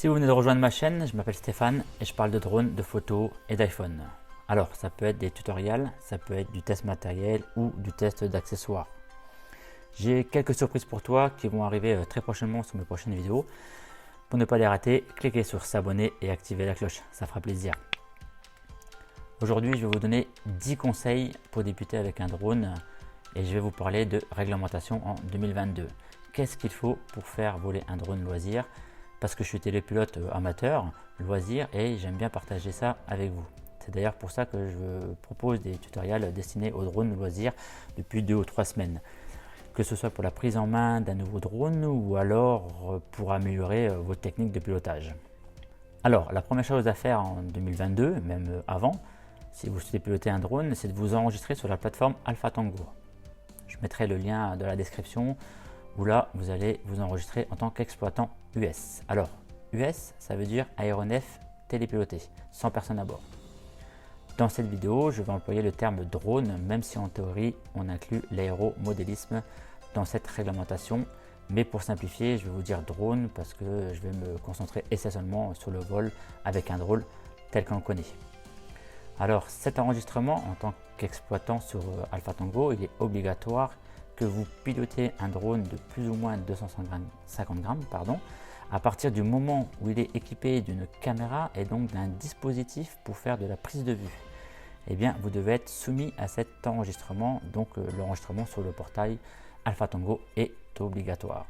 Si vous venez de rejoindre ma chaîne, je m'appelle Stéphane et je parle de drones, de photos et d'iPhone. Alors, ça peut être des tutoriels, ça peut être du test matériel ou du test d'accessoires. J'ai quelques surprises pour toi qui vont arriver très prochainement sur mes prochaines vidéos. Pour ne pas les rater, cliquez sur s'abonner et activez la cloche, ça fera plaisir. Aujourd'hui, je vais vous donner 10 conseils pour débuter avec un drone et je vais vous parler de réglementation en 2022. Qu'est-ce qu'il faut pour faire voler un drone loisir? Parce que je suis télépilote amateur, loisir, et j'aime bien partager ça avec vous. C'est d'ailleurs pour ça que je propose des tutoriels destinés aux drones loisirs depuis 2 ou 3 semaines. Que ce soit pour la prise en main d'un nouveau drone ou alors pour améliorer vos techniques de pilotage. Alors, la première chose à faire en 2022, même avant, si vous souhaitez piloter un drone, c'est de vous enregistrer sur la plateforme Alpha Tango. Je mettrai le lien dans la description où là, vous allez vous enregistrer en tant qu'exploitant US. Alors, US, ça veut dire aéronef télépiloté, sans personne à bord. Dans cette vidéo, je vais employer le terme drone, même si en théorie, on inclut l'aéromodélisme dans cette réglementation. Mais pour simplifier, je vais vous dire drone parce que je vais me concentrer essentiellement sur le vol avec un drone tel qu'on le connaît. Alors, cet enregistrement en tant qu'exploitant sur Alpha Tango, il est obligatoire que vous pilotez un drone de plus ou moins 250 grammes à partir du moment où il est équipé d'une caméra et donc d'un dispositif pour faire de la prise de vue. Eh bien, vous devez être soumis à cet enregistrement, donc l'enregistrement sur le portail Alpha Tango est obligatoire.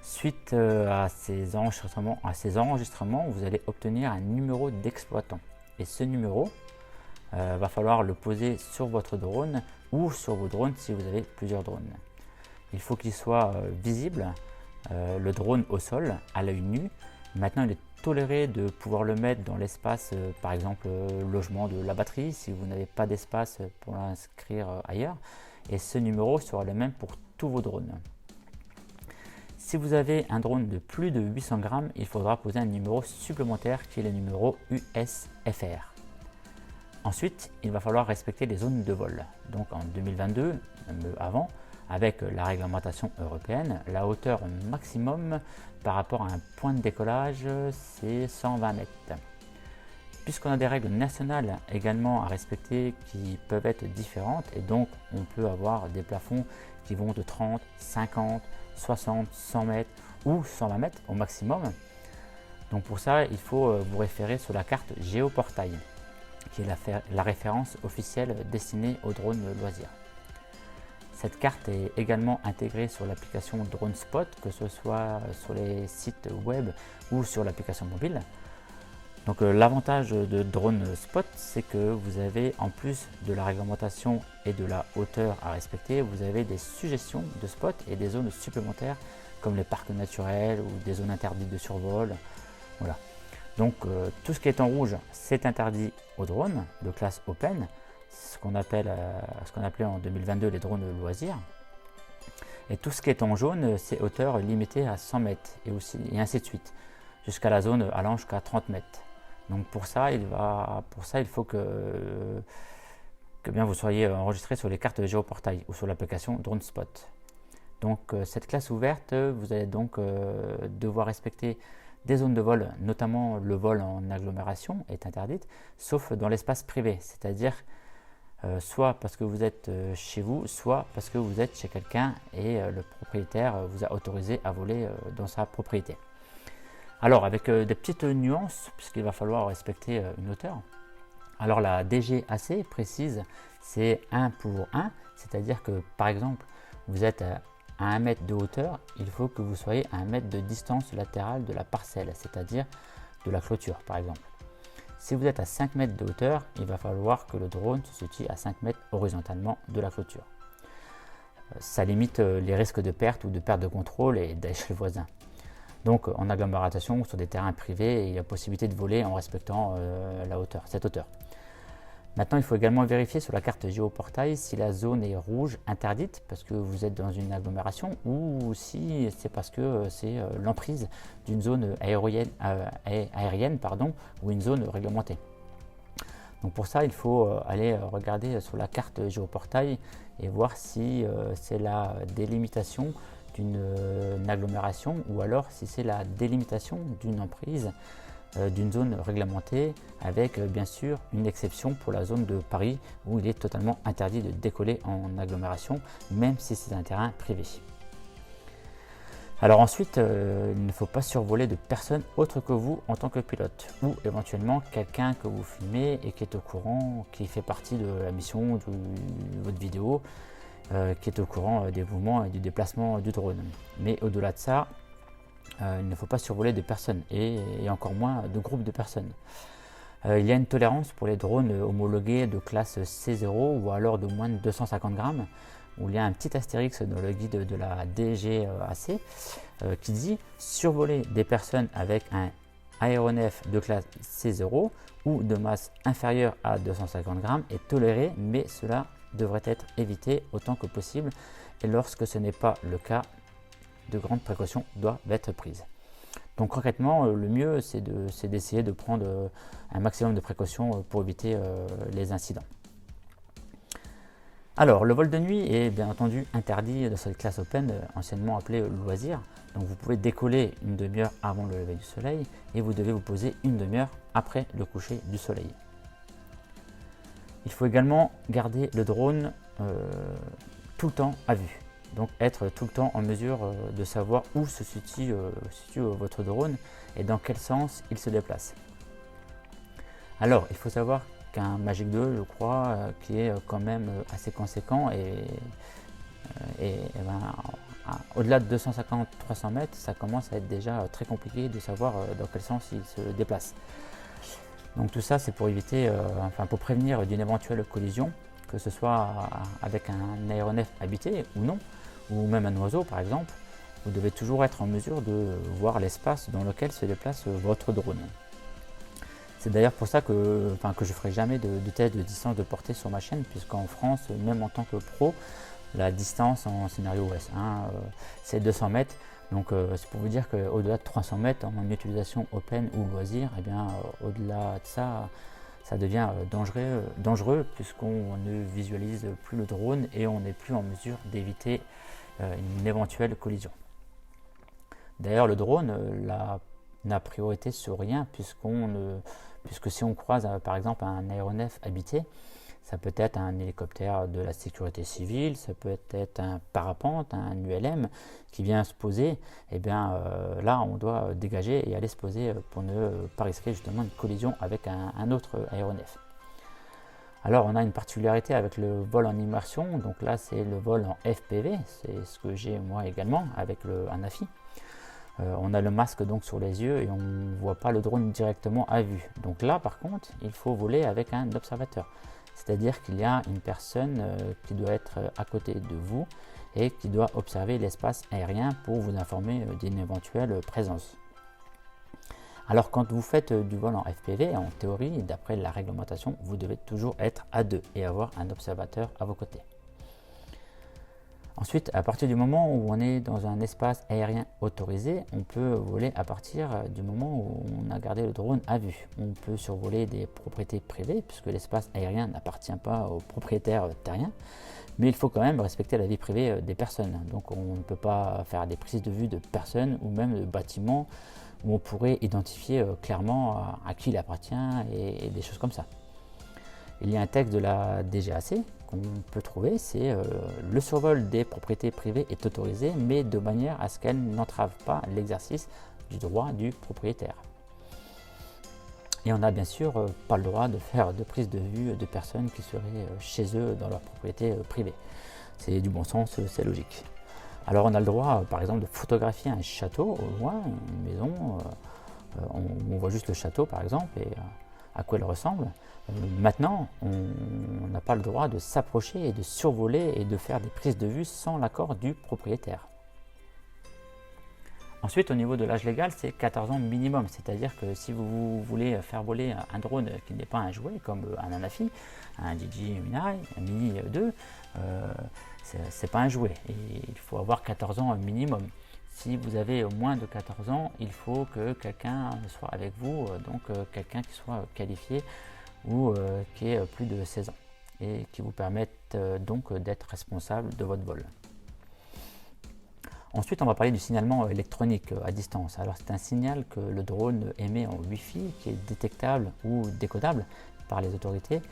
Suite à ces enregistrements, vous allez obtenir un numéro d'exploitant. Et ce numéro, va falloir le poser sur votre drone ou sur vos drones si vous avez plusieurs drones. Il faut qu'il soit visible, le drone au sol, à l'œil nu. Maintenant, il est toléré de pouvoir le mettre dans l'espace, par exemple, logement de la batterie, si vous n'avez pas d'espace pour l'inscrire ailleurs. Et ce numéro sera le même pour tous vos drones. Si vous avez un drone de plus de 800 grammes, il faudra poser un numéro supplémentaire qui est le numéro USFR. Ensuite, il va falloir respecter les zones de vol. Donc en 2022, même avant, avec la réglementation européenne, la hauteur maximum par rapport à un point de décollage, c'est 120 mètres. Puisqu'on a des règles nationales également à respecter qui peuvent être différentes, et donc on peut avoir des plafonds qui vont de 30, 50, 60, 100 mètres ou 120 mètres au maximum. Donc pour ça, il faut vous référer sur la carte Géoportail, qui est la référence officielle destinée aux drones loisirs. Cette carte est également intégrée sur l'application Drone Spot, que ce soit sur les sites web ou sur l'application mobile. Donc l'avantage de Drone Spot, c'est que vous avez, en plus de la réglementation et de la hauteur à respecter, vous avez des suggestions de spots et des zones supplémentaires comme les parcs naturels ou des zones interdites de survol. Voilà. Donc tout ce qui est en rouge, c'est interdit aux drones de classe Open, ce qu'on appelait en 2022 les drones loisirs. Et tout ce qui est en jaune, c'est hauteur limitée à 100 mètres et ainsi de suite, jusqu'à la zone allant jusqu'à 30 mètres. Donc pour ça, il faut que bien vous soyez enregistré sur les cartes de Géoportail ou sur l'application Drone Spot. Donc cette classe ouverte, vous allez donc devoir respecter des zones de vol, notamment le vol en agglomération est interdite, sauf dans l'espace privé, c'est-à-dire soit parce que vous êtes chez vous, soit parce que vous êtes chez quelqu'un et le propriétaire vous a autorisé à voler dans sa propriété. Alors avec des petites nuances, puisqu'il va falloir respecter une hauteur. Alors la DGAC précise, c'est 1 pour 1, c'est-à-dire que par exemple, vous êtes à 1 mètre de hauteur, il faut que vous soyez à 1 mètre de distance latérale de la parcelle, c'est-à-dire de la clôture par exemple. Si vous êtes à 5 mètres de hauteur, il va falloir que le drone se situe à 5 mètres horizontalement de la clôture. Ça limite les risques de perte ou de perte de contrôle et d'échelle voisin. Donc en agglomération ou sur des terrains privés, il y a possibilité de voler en respectant cette hauteur. Maintenant, il faut également vérifier sur la carte Géoportail si la zone est rouge interdite parce que vous êtes dans une agglomération ou si c'est parce que c'est l'emprise d'une zone aérienne ou une zone réglementée. Donc pour ça, il faut aller regarder sur la carte Géoportail et voir si c'est la délimitation d'une agglomération ou alors si c'est la délimitation d'une emprise, d'une zone réglementée avec bien sûr une exception pour la zone de Paris où il est totalement interdit de décoller en agglomération même si c'est un terrain privé. Alors ensuite, il ne faut pas survoler de personnes autres que vous en tant que pilote ou éventuellement quelqu'un que vous filmez et qui est au courant, qui fait partie de la mission de votre vidéo, qui est au courant des mouvements et du déplacement du drone. Mais au-delà de ça, il ne faut pas survoler de personnes et encore moins de groupes de personnes. Il y a une tolérance pour les drones homologués de classe C0 ou alors de moins de 250 grammes, où il y a un petit astérix dans le guide de la DGAC qui dit survoler des personnes avec un aéronef de classe C0 ou de masse inférieure à 250 grammes est toléré, mais cela devrait être évité autant que possible et lorsque ce n'est pas le cas, de grandes précautions doivent être prises. Donc concrètement, le mieux c'est d'essayer de prendre un maximum de précautions pour éviter les incidents. Alors, le vol de nuit est bien entendu interdit dans cette classe open, anciennement appelée loisir. Donc vous pouvez décoller une demi-heure avant le lever du soleil et vous devez vous poser une demi-heure après le coucher du soleil. Il faut également garder le drone tout le temps à vue. Donc être tout le temps en mesure de savoir où se situe votre drone et dans quel sens il se déplace. Alors, il faut savoir qu'un Magic 2, je crois, qui est quand même assez conséquent et au-delà de 250-300 mètres, ça commence à être déjà très compliqué de savoir dans quel sens il se déplace. Donc tout ça, c'est pour éviter, pour prévenir d'une éventuelle collision, que ce soit avec un aéronef habité ou non, ou même un oiseau par exemple. Vous devez toujours être en mesure de voir l'espace dans lequel se déplace votre drone. C'est d'ailleurs pour ça que je ne ferai jamais de test de distance de portée sur ma chaîne, puisqu'en France, même en tant que pro, la distance en scénario S1, c'est 200 mètres. Donc c'est pour vous dire qu'au-delà de 300 mètres en utilisation open ou loisir, au-delà de ça, ça devient dangereux puisqu'on ne visualise plus le drone et on n'est plus en mesure d'éviter une éventuelle collision. D'ailleurs, le drone n'a priorité sur rien puisque si on croise par exemple un aéronef habité, ça peut être un hélicoptère de la sécurité civile, ça peut être un parapente, un ULM qui vient se poser, et bien là on doit dégager et aller se poser pour ne pas risquer justement une collision avec un autre aéronef. Alors on a une particularité avec le vol en immersion, donc là c'est le vol en FPV, c'est ce que j'ai moi également avec un AFI. On a le masque donc sur les yeux et on ne voit pas le drone directement à vue. Donc là par contre il faut voler avec un observateur. C'est-à-dire qu'il y a une personne qui doit être à côté de vous et qui doit observer l'espace aérien pour vous informer d'une éventuelle présence. Alors quand vous faites du vol en FPV, en théorie, d'après la réglementation, vous devez toujours être à deux et avoir un observateur à vos côtés. Ensuite, à partir du moment où on est dans un espace aérien autorisé, on peut voler à partir du moment où on a gardé le drone à vue. On peut survoler des propriétés privées puisque l'espace aérien n'appartient pas aux propriétaires terriens, mais il faut quand même respecter la vie privée des personnes. Donc on ne peut pas faire des prises de vue de personnes ou même de bâtiments où on pourrait identifier clairement à qui il appartient et des choses comme ça. Il y a un texte de la DGAC qu'on peut trouver, c'est le survol des propriétés privées est autorisé, mais de manière à ce qu'elle n'entrave pas l'exercice du droit du propriétaire. Et on n'a bien sûr pas le droit de faire de prise de vue de personnes qui seraient chez eux dans leur propriété privée. C'est du bon sens, c'est logique. Alors on a le droit par exemple de photographier un château au loin, une maison, on voit juste le château par exemple et à quoi il ressemble. Maintenant, on n'a pas le droit de s'approcher et de survoler et de faire des prises de vue sans l'accord du propriétaire. Ensuite, au niveau de l'âge légal, c'est 14 ans minimum, c'est-à-dire que si vous voulez faire voler un drone qui n'est pas un jouet, comme un Anafi, un DJI Mini 2, c'est pas un jouet, et il faut avoir 14 ans minimum. Si vous avez moins de 14 ans, il faut que quelqu'un soit avec vous, donc quelqu'un qui soit qualifié ou qui ait plus de 16 ans et qui vous permette donc d'être responsable de votre vol. Ensuite, on va parler du signalement électronique à distance. Alors, c'est un signal que le drone émet en Wi-Fi qui est détectable ou décodable par les autorités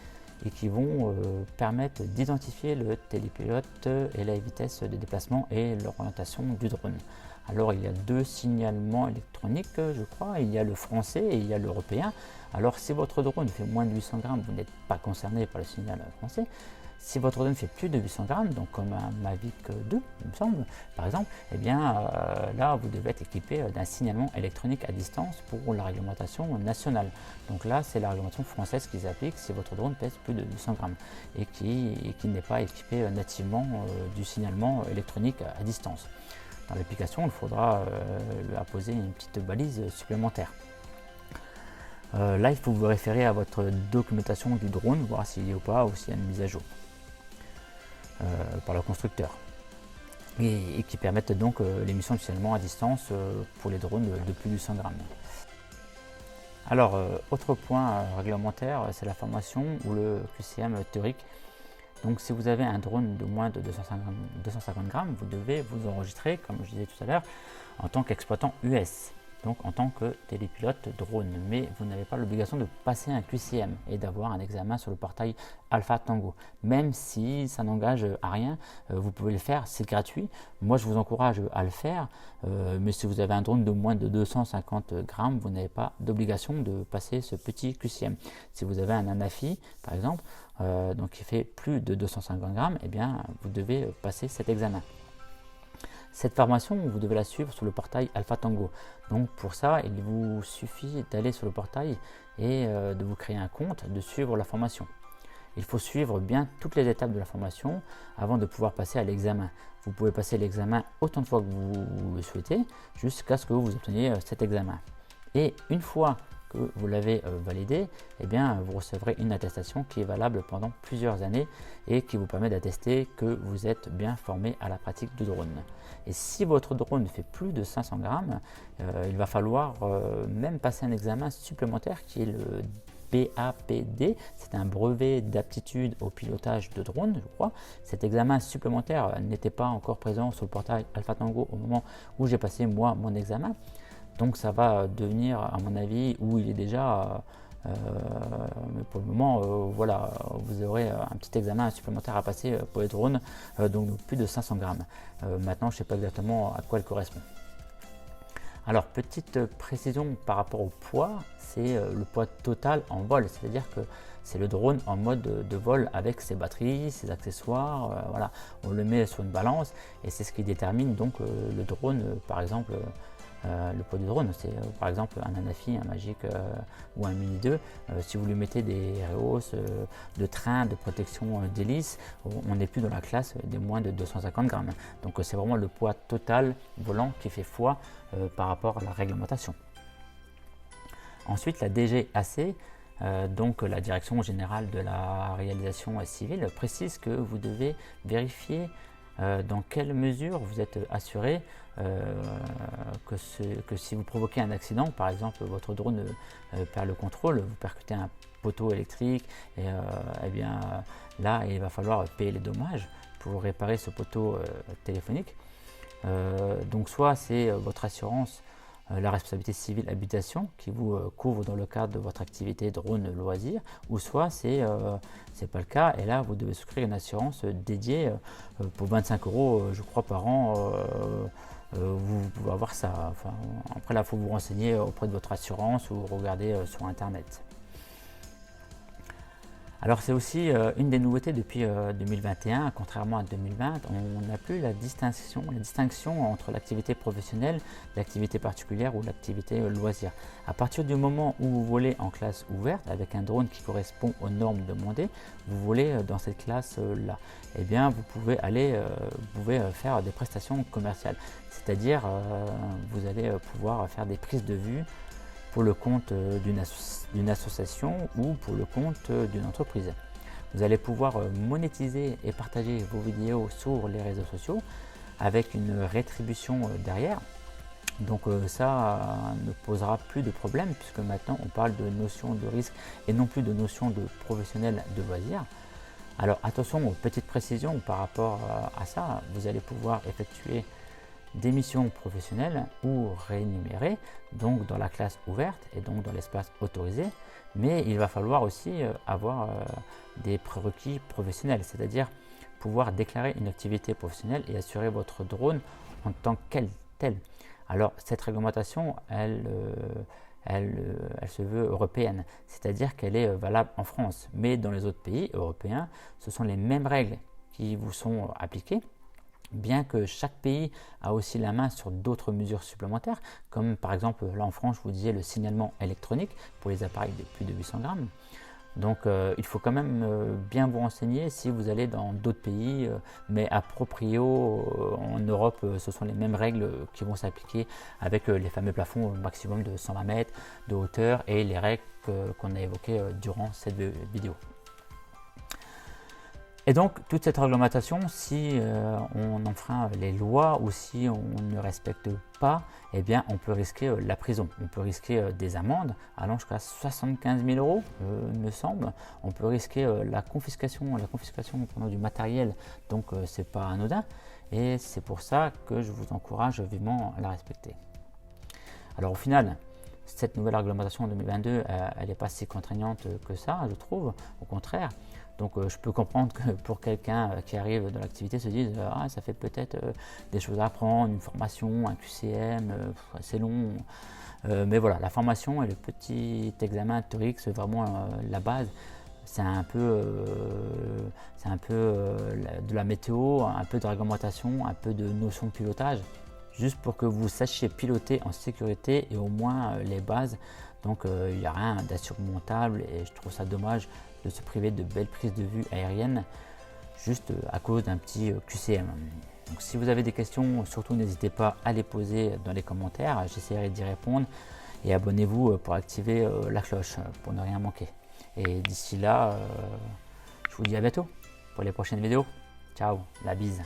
et qui vont permettre d'identifier le télépilote et la vitesse de déplacement et l'orientation du drone. Alors, il y a deux signalements électroniques, je crois. Il y a le français et il y a l'européen. Alors, si votre drone fait moins de 800 grammes, vous n'êtes pas concerné par le signal français. Si votre drone fait plus de 800 grammes, donc comme un Mavic 2, il me semble, par exemple, eh bien là, vous devez être équipé d'un signalement électronique à distance pour la réglementation nationale. Donc là, c'est la réglementation française qui s'applique si votre drone pèse plus de 800 grammes et qui n'est pas équipé nativement du signalement électronique à distance. Dans l'application, il faudra lui apposer une petite balise supplémentaire. Là, il faut vous référer à votre documentation du drone, voir s'il y a ou pas, ou s'il y a une mise à jour par le constructeur. Et qui permettent donc l'émission de signalement à distance pour les drones de plus de 100 grammes. Alors, autre point réglementaire, c'est la formation ou le QCM théorique. Donc, si vous avez un drone de moins de 250 grammes, vous devez vous enregistrer, comme je disais tout à l'heure, en tant qu'exploitant US. Donc en tant que télépilote drone, mais vous n'avez pas l'obligation de passer un QCM et d'avoir un examen sur le portail Alpha Tango. Même si ça n'engage à rien, vous pouvez le faire, c'est gratuit. Moi je vous encourage à le faire, mais si vous avez un drone de moins de 250 grammes, vous n'avez pas d'obligation de passer ce petit QCM. Si vous avez un Anafi par exemple, donc qui fait plus de 250 grammes, eh bien vous devez passer cet examen. Cette formation, vous devez la suivre sur le portail Alpha Tango. Donc pour ça, il vous suffit d'aller sur le portail et de vous créer un compte, de suivre la formation. Il faut suivre bien toutes les étapes de la formation avant de pouvoir passer à l'examen. Vous pouvez passer l'examen autant de fois que vous le souhaitez, jusqu'à ce que vous obteniez cet examen. Et une fois que vous l'avez validé, eh bien, vous recevrez une attestation qui est valable pendant plusieurs années et qui vous permet d'attester que vous êtes bien formé à la pratique du drone. Et si votre drone fait plus de 500 grammes, il va falloir même passer un examen supplémentaire qui est le BAPD, c'est un brevet d'aptitude au pilotage de drone, je crois. Cet examen supplémentaire n'était pas encore présent sur le portail Alpha Tango au moment où j'ai passé moi mon examen. Donc ça va devenir, à mon avis, où il est déjà, mais pour le moment, voilà, vous aurez un petit examen supplémentaire à passer pour les drones, donc plus de 500 grammes. Maintenant, je ne sais pas exactement à quoi elle correspond. Alors, petite précision par rapport au poids, c'est le poids total en vol, c'est-à-dire que c'est le drone en mode de vol avec ses batteries, ses accessoires, voilà, on le met sur une balance et c'est ce qui détermine donc le drone, par exemple. Le poids du drone, c'est par exemple un Anafi, un Magic ou un Mini 2. Si vous lui mettez des rehausses de train, de protection d'hélice, on n'est plus dans la classe des moins de 250 grammes. Donc c'est vraiment le poids total volant qui fait foi par rapport à la réglementation. Ensuite, la DGAC, donc la Direction Générale de la Réalisation Civile, précise que vous devez vérifier dans quelle mesure vous êtes assuré que si vous provoquez un accident, par exemple votre drone perd le contrôle, vous percutez un poteau électrique, et eh bien là il va falloir payer les dommages pour réparer ce poteau téléphonique. Donc soit c'est votre assurance, la responsabilité civile habitation qui vous couvre dans le cadre de votre activité drone loisir, ou soit c'est pas le cas et là vous devez souscrire une assurance dédiée pour 25 € je crois par an. Vous pouvez avoir ça. Enfin, après là il faut vous renseigner auprès de votre assurance ou regarder sur internet. Alors c'est aussi une des nouveautés depuis 2021, contrairement à 2020, on n'a plus la distinction entre l'activité professionnelle, l'activité particulière ou l'activité loisir. À partir du moment où vous volez en classe ouverte avec un drone qui correspond aux normes demandées, vous volez dans cette classe-là. Eh bien vous pouvez faire des prestations commerciales, c'est-à-dire vous allez pouvoir faire des prises de vue pour le compte d'une association ou pour le compte d'une entreprise. Vous allez pouvoir monétiser et partager vos vidéos sur les réseaux sociaux avec une rétribution derrière. Donc ça ne posera plus de problème puisque maintenant on parle de notion de risque et non plus de notion de professionnel de loisir. Alors attention aux petites précisions par rapport à ça, vous allez pouvoir effectuer des missions professionnelles ou rémunérées, donc dans la classe ouverte et donc dans l'espace autorisé, mais il va falloir aussi avoir des prérequis professionnels, c'est-à-dire pouvoir déclarer une activité professionnelle et assurer votre drone en tant qu'elle telle. Alors cette réglementation, elle se veut européenne, c'est-à-dire qu'elle est valable en France, mais dans les autres pays européens, ce sont les mêmes règles qui vous sont appliquées, bien que chaque pays a aussi la main sur d'autres mesures supplémentaires, comme par exemple là en France, je vous disais le signalement électronique pour les appareils de plus de 800 grammes. Donc il faut quand même bien vous renseigner si vous allez dans d'autres pays, mais a proprio en Europe, ce sont les mêmes règles qui vont s'appliquer avec les fameux plafonds au maximum de 120 mètres de hauteur et les règles qu'on a évoquées durant cette vidéo. Et donc toute cette réglementation, si on enfreint les lois ou si on ne respecte pas, eh bien on peut risquer la prison, on peut risquer des amendes allant jusqu'à 75 000 euros, il me semble. On peut risquer la confiscation du matériel, donc c'est pas anodin. Et c'est pour ça que je vous encourage vivement à la respecter. Alors au final, cette nouvelle réglementation en 2022, elle n'est pas si contraignante que ça, je trouve, au contraire. Donc je peux comprendre que pour quelqu'un qui arrive dans l'activité se dise ah, ça fait peut-être des choses à apprendre, une formation, un QCM, c'est long. Mais voilà, la formation et le petit examen théorique, c'est vraiment la base. C'est un peu de la météo, un peu de réglementation, un peu de notion de pilotage, juste pour que vous sachiez piloter en sécurité et au moins les bases. Donc il n'y a rien d'insurmontable et je trouve ça dommage de se priver de belles prises de vue aériennes juste à cause d'un petit QCM. Donc si vous avez des questions, surtout n'hésitez pas à les poser dans les commentaires, j'essaierai d'y répondre et abonnez-vous pour activer la cloche pour ne rien manquer. Et d'ici là, je vous dis à bientôt pour les prochaines vidéos. Ciao, la bise.